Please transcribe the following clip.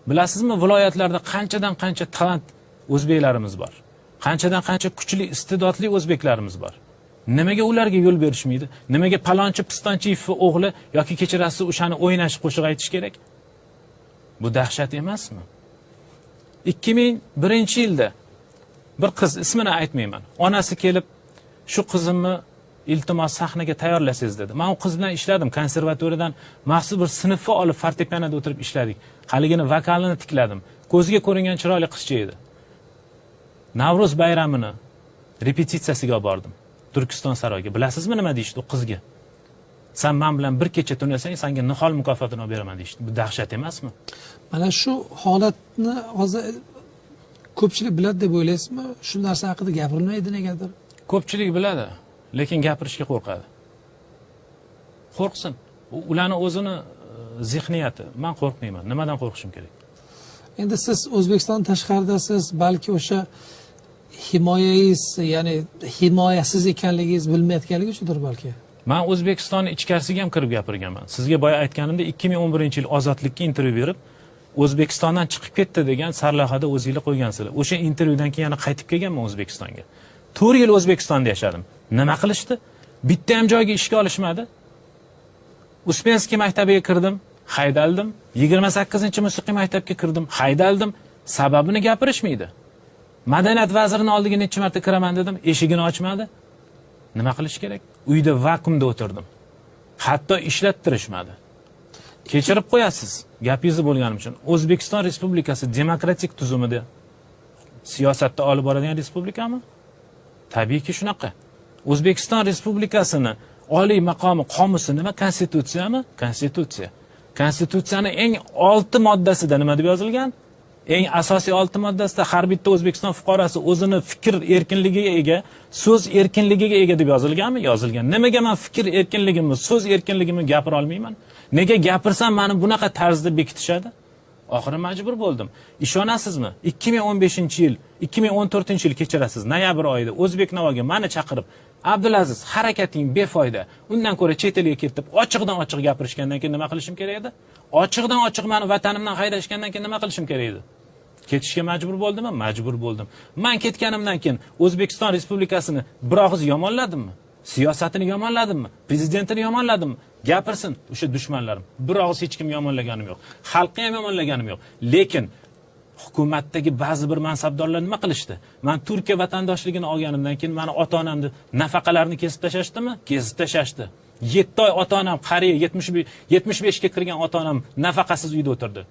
Bilasizmi, viloyatlarda qanchadan qancha talant o'zbeklarimiz bor. Qanchadan qancha kuchli, iste'dodli o'zbeklarimiz bor. Nimaga ularga yo'l berishmaydi? Nimaga palonchi Pistonchiyevning o'g'li yoki kechirasiz o'shani o'ynash qo'shiq aytish kerak? Bu dahshat emasmi? 2001-yilda bir qiz, ismini aytmayman, onasi kelib, shu qizimni iltimos sahnaga tayyorlasangiz dedi. Men u qiz bilan ishladim, konservatoriyadan maxsus bir sinfga olib fortepianoda o'tirib ishladik. Haligini vokalini tikladim. Ko'ziga ko'ringan chiroyli qizcha edi. Navro'z bayramini repetitsiyasiga bordim. Turkiston saroyiga. Bilasizmi nima deyishdi u qizga? Sen men bilan bir kecha tunatsang, senga nihol mukofotini olib beraman deyishdi. Bu dahshat emasmi? Mana shu holatni hozir ko'pchilik biladi deb o'ylaysizmi? Shu narsa haqida gapirilmaydi negadir? Ko'pchilik biladi, lekin gapirishga qo'rqadi. Qo'rqsin. Ularning o'zini zihniyati. Men qo'rqmayman. Nimadan qo'rqishim kerak? Endi siz O'zbekiston tashqaridasiz, balki o'sha himoyangiz, ya'ni himoyasiz ekanligingiz bilmayotganligi uchundir balki. Men O'zbekistonning ichkarisiga ham kirib gapirganman. Sizga boya aytganimda 2011-yil Ozodlikka intervyu berib, O'zbekistondan chiqib ketdi degan sarlavhada o'zingizlar qo'ygansizlar. O'sha intervyudan keyin yana qaytib kelganman O'zbekistonga. 4 yil O'zbekistonda yashadim. Nima qilishdi? Bitta ham joyga ishga olishmadi. Uspenskiy maktabiga kirdim, haydaldim. 28-musiqiy maktabga kirdim, haydaldim. Sababini gapirishmaydi. Madaniyat vazirining oldiga necha marta kiraman dedim, eshigini ochmadi. Nima qilish kerak? Uyda vakuumda o'tirdim. Hatto ishlattirishmadi. Kechirib qo'yasiz, gapingizni bo'lganim uchun. O'zbekiston Respublikasi demokratik tuzumida siyosatda olib boradigan respublikami? Tabiiyki shunaqa. O'zbekiston Respublikasini oliy maqomi qomusi nima? Konstitutsiyami? Konstitutsiya. Konstitutsiyaning eng 6 moddasida nima deb yozilgan? Eng asosiy 6 moddasida har bitta O'zbekiston fuqarosi o'zini fikr erkinligiga ega, so'z erkinligiga ega deb yozilganmi? Yozilgan. Nimaga men fikr erkinligimni, so'z erkinligimni gapira olmayman? Nega gapirsam meni bunaqa tarzda bekitishadi? Oxiri majbur bo'ldim. Ishonasizmi? 2015-yil, 2014-yil kechirasiz, noyabr oyida O'zbeknavoga meni chaqirib, Abdulaziz, harakating befoyda. Undan ko'ra chet elga ketib, ochiqdan ochiq gapirishgandan keyin nima qilishim kerak edi? Ochiqdan ochiq meni vatanimdan haydashgandan keyin nima qilishim kerak edi? Ketishga majbur bo'ldimmi? Majbur bo'ldim. Men ketganimdan keyin O'zbekiston Respublikasini bir og'iz yomonladimmi? Siyosatini yomonladimmi? Prezidentini yomonladimmi? Gapirsin o'sha dushmanlarim. Bir og'iz hech kim yomonlaganim yo'q. Xalqni ham yomonlaganim yo'q. Lekin hukumatdagi ba'zi bir mansabdorlar nima qilishdi? Men Turkiya vatandoshligini olganimdan keyin meni ota-onamni nafaqalarini kesib tashdimi? Kesib tashashdi. 7 oy ota-onam qariya 75 ga kirgan ota-onam nafaqasiz uyda o'tirdi.